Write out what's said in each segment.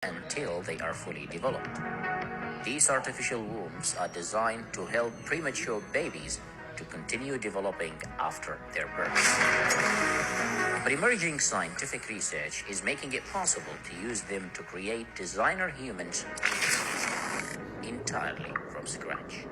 until they are fully developed. These artificial wombs are designed to help premature babies to continue developing after their birth. But emerging scientific research is making it possible to use them to create designer humans entirely from scratch.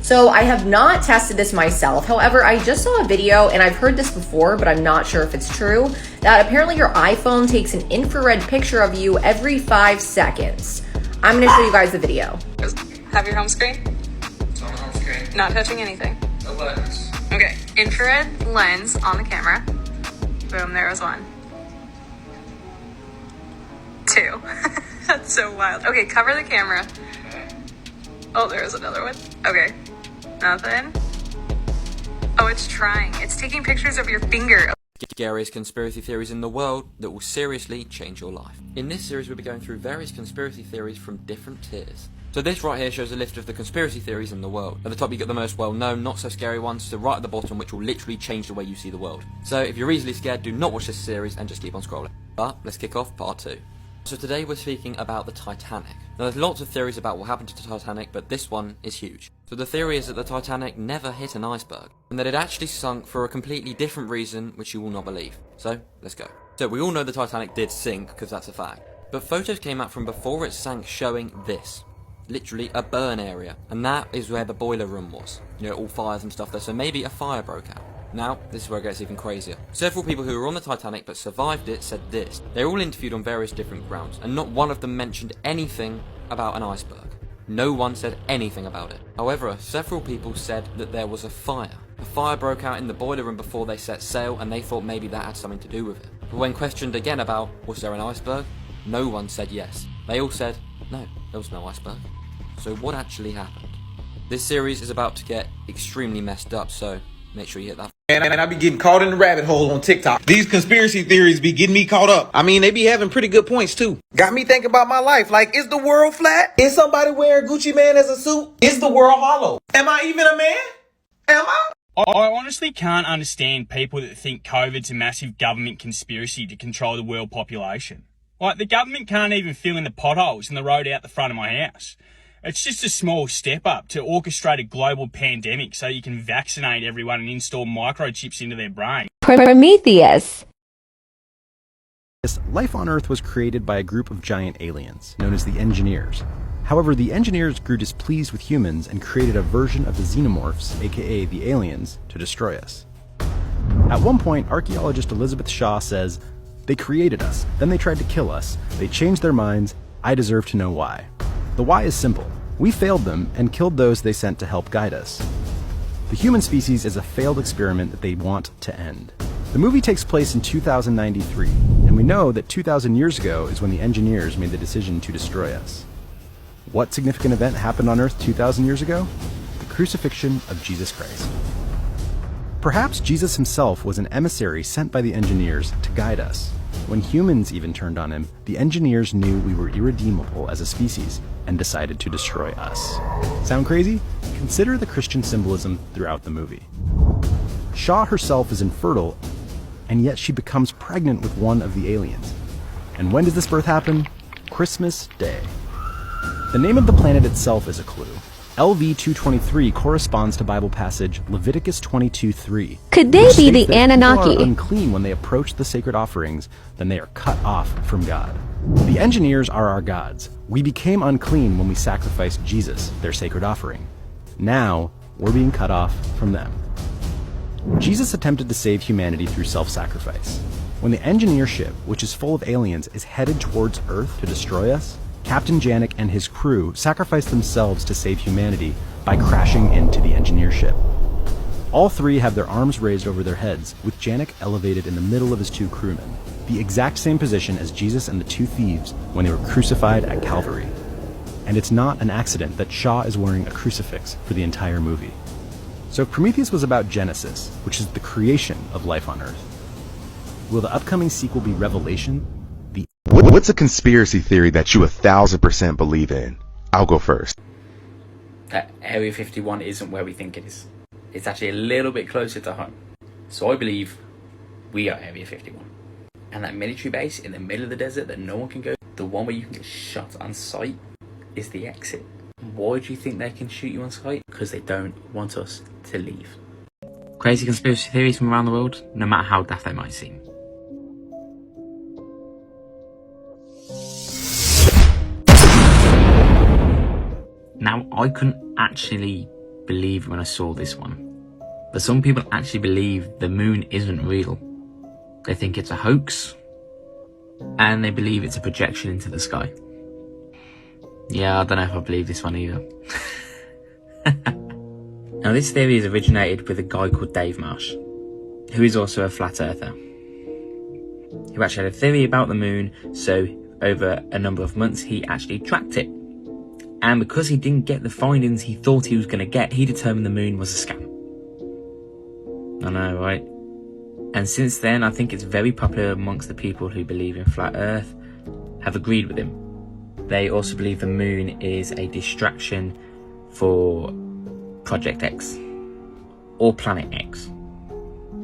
So I have not tested this myself. However, I just saw a video, and I've heard this before, but I'm not sure if it's true, that apparently your iPhone takes an infrared picture of you every 5 seconds. I'm gonna show you guys the video. Have your home screen? It's on the home screen. Not touching anything. No buttons. Okay, infrared lens on the camera. Boom, there was one. 2. That's so wild. Okay, cover the camera. Oh, there's another one. Okay, nothing. Oh, it's trying. It's taking pictures of your finger. Scariest conspiracy theories in the world that will seriously change your life. In this series we'll be going through various conspiracy theories from different tiers. So this right here shows a list of the conspiracy theories in the world. At the top you get the most well known, not so scary ones, to right at the bottom which will literally change the way you see the world. So if you're easily scared, do not watch this series and just keep on scrolling. But let's kick off part 2. So today we're speaking about the Titanic. Now there's lots of theories about what happened to the Titanic, but this one is huge. So the theory is that the Titanic never hit an iceberg, and that it actually sunk for a completely different reason which you will not believe. So, let's go. So we all know the Titanic did sink, because that's a fact. But photos came out from before it sank showing this. Literally a burn area, and that is where the boiler room was. You know, all fires and stuff there, so maybe a fire broke out. Now, this is where it gets even crazier. Several people who were on the Titanic but survived it said this. They were all interviewed on various different grounds, and not one of them mentioned anything about an iceberg. No one said anything about it. However, several people said that there was a fire. A fire broke out in the boiler room before they set sail, and they thought maybe that had something to do with it. But when questioned again about, was there an iceberg? No one said yes. They all said, no, there was no iceberg. So what actually happened? This series is about to get extremely messed up, so make sure you hit that. And I be getting caught in the rabbit hole on TikTok. These conspiracy theories be getting me caught up. I mean, they be having pretty good points too. Got me thinking about my life. Like, is the world flat? Is somebody wearing Gucci Man as a suit? Is the world hollow? Am I even a man? Am I? I honestly can't understand people that think COVID's a massive government conspiracy to control the world population. Like, the government can't even fill in the potholes in the road out the front of my house. It's just a small step up to orchestrate a global pandemic so you can vaccinate everyone and install microchips into their brain. Prometheus. Life on Earth was created by a group of giant aliens, known as the Engineers. However, the Engineers grew displeased with humans and created a version of the Xenomorphs, aka the aliens, to destroy us. At one point, archaeologist Elizabeth Shaw says, "They created us, then they tried to kill us. They changed their minds. I deserve to know why." The why is simple. We failed them and killed those they sent to help guide us. The human species is a failed experiment that they want to end. The movie takes place in 2093, and we know that 2,000 years ago is when the Engineers made the decision to destroy us. What significant event happened on Earth 2,000 years ago? The crucifixion of Jesus Christ. Perhaps Jesus himself was an emissary sent by the Engineers to guide us. When humans even turned on him, the Engineers knew we were irredeemable as a species and decided to destroy us. Sound crazy? Consider the Christian symbolism throughout the movie. Shaw herself is infertile, and yet she becomes pregnant with one of the aliens. And when does this birth happen? Christmas Day. The name of the planet itself is a clue. LV-223 corresponds to Bible passage Leviticus 22:3. Could they be the People Anunnaki? are unclean when they approach the sacred offerings, then they are cut off from God. The Engineers are our gods. We became unclean when we sacrificed Jesus, their sacred offering. Now, we're being cut off from them. Jesus attempted to save humanity through self-sacrifice. When the Engineer ship, which is full of aliens, is headed towards Earth to destroy us, Captain Janek and his crew sacrificed themselves to save humanity by crashing into the Engineer ship. All three have their arms raised over their heads, with Janek elevated in the middle of his 2 crewmen, the exact same position as Jesus and the 2 thieves when they were crucified at Calvary. And it's not an accident that Shaw is wearing a crucifix for the entire movie. So if Prometheus was about Genesis, which is the creation of life on Earth, will the upcoming sequel be Revelation? What's a conspiracy theory that you 1,000% believe in? I'll go first. That Area 51 isn't where we think it is. It's actually a little bit closer to home. So I believe we are Area 51. And that military base in the middle of the desert that no one can go, the one where you can get shot on sight, is the exit. Why do you think they can shoot you on sight? Because they don't want us to leave. Crazy conspiracy theories from around the world, no matter how daft they might seem. Now, I couldn't actually believe when I saw this one. But some people actually believe the moon isn't real. They think it's a hoax, and they believe it's a projection into the sky. Yeah, I don't know if I believe this one either. Now, this theory is originated with a guy called Dave Marsh, who is also a flat earther, who actually had a theory about the moon, so over a number of months he actually tracked it. And because he didn't get the findings he thought he was going to get, he determined the moon was a scam. I know, right? And since then, I think it's very popular amongst the people who believe in flat earth, have agreed with him. They also believe the moon is a distraction for Project X, or Planet X.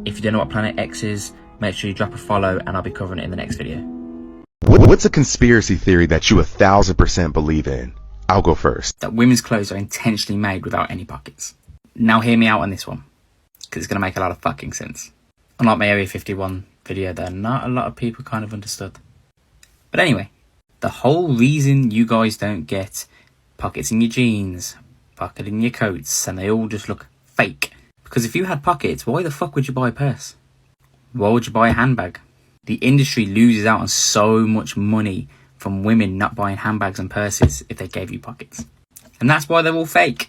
If you don't know what Planet X is, make sure you drop a follow and I'll be covering it in the next video. What's a conspiracy theory that you 1000% believe in? I'll go first. That women's clothes are intentionally made without any pockets. Now hear me out on this one, because it's going to make a lot of fucking sense. Unlike my Area 51 video that not a lot of people kind of understood. But anyway, the whole reason you guys don't get pockets in your jeans, pocket in your coats, and they all just look fake. Because if you had pockets, why the fuck would you buy a purse? Why would you buy a handbag? The industry loses out on so much money from women not buying handbags and purses if they gave you pockets. And that's why they're all fake.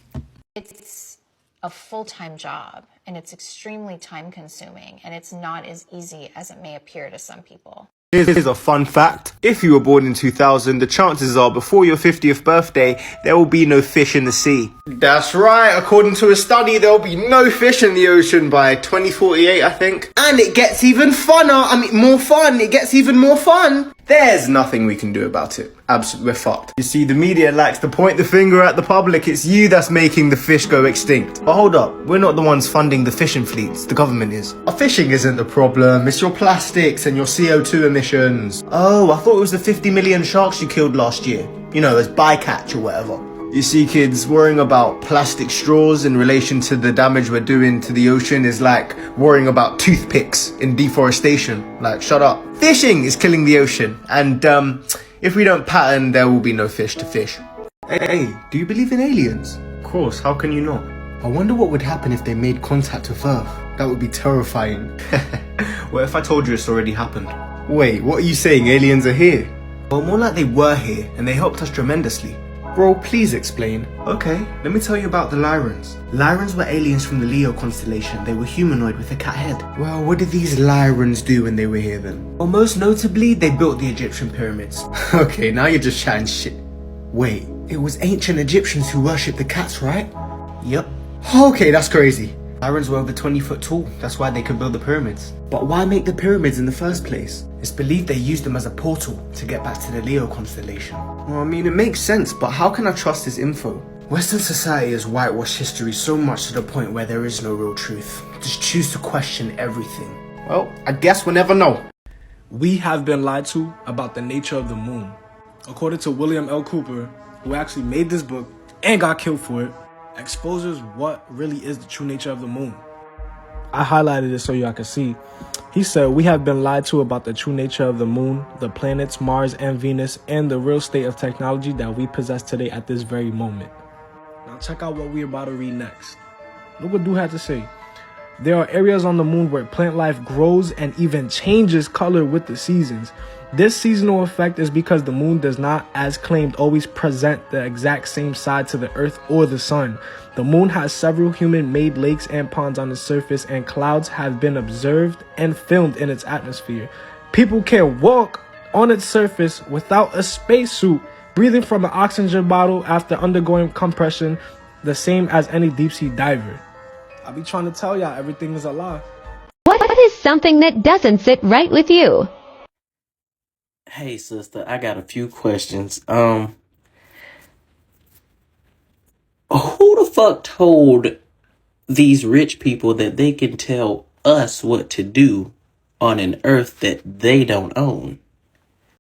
It's a full-time job, and it's extremely time-consuming, and it's not as easy as it may appear to some people. Here's a fun fact. If you were born in 2000, the chances are before your 50th birthday, there will be no fish in the sea. That's right. According to a study, there will be no fish in the ocean by 2048, I think. And it gets even funner. More fun. It gets even more fun. There's nothing we can do about it. Absolutely, we're fucked. You see, the media likes to point the finger at the public. It's you that's making the fish go extinct. But hold up, we're not the ones funding the fishing fleets. The government is. Our fishing isn't the problem. It's your plastics and your CO2 emissions. Oh, I thought it was the 50 million sharks you killed last year. You know, as bycatch or whatever. You see, kids, worrying about plastic straws in relation to the damage we're doing to the ocean is like worrying about toothpicks in deforestation. Like, shut up. Fishing is killing the ocean, and if we don't pattern, there will be no fish to fish. Hey, do you believe in aliens? Of course, how can you not? I wonder what would happen if they made contact with Earth. That would be terrifying. What if I told you it's already happened? Wait, what are you saying? Aliens are here? Well, more like they were here, and they helped us tremendously. Bro, please explain. Okay, let me tell you about the Lyrans. Lyrans were aliens from the Leo constellation. They were humanoid with a cat head. Well, what did these Lyrans do when they were here then? Well, most notably, they built the Egyptian pyramids. Okay, now you're just chatting shit. Wait, it was ancient Egyptians who worshipped the cats, right? Yep. Okay, that's crazy. Lyrans were over 20 foot tall. That's why they could build the pyramids. But why make the pyramids in the first place? It's believed they used them as a portal to get back to the Leo constellation. Well, I mean, it makes sense, but how can I trust this info? Western society has whitewashed history so much to the point where there is no real truth. Just choose to question everything. Well, I guess we'll never know. We have been lied to about the nature of the moon. According to William L. Cooper, who actually made this book and got killed for it, exposes what really is the true nature of the moon. I highlighted it so y'all can see. He said, we have been lied to about the true nature of the moon, the planets, Mars and Venus, and the real state of technology that we possess today at this very moment. Now check out what we're about to read next. Look what Dude had to say. There are areas on the moon where plant life grows and even changes color with the seasons. This seasonal effect is because the moon does not, as claimed, always present the exact same side to the earth or the sun. The moon has several human-made lakes and ponds on the surface, and clouds have been observed and filmed in its atmosphere. People can walk on its surface without a spacesuit, breathing from an oxygen bottle after undergoing compression, the same as any deep-sea diver. I be trying to tell y'all everything is a lie. What is something that doesn't sit right with you? Hey sister, I got a few questions. Who the fuck told these rich people that they can tell us what to do on an Earth that they don't own.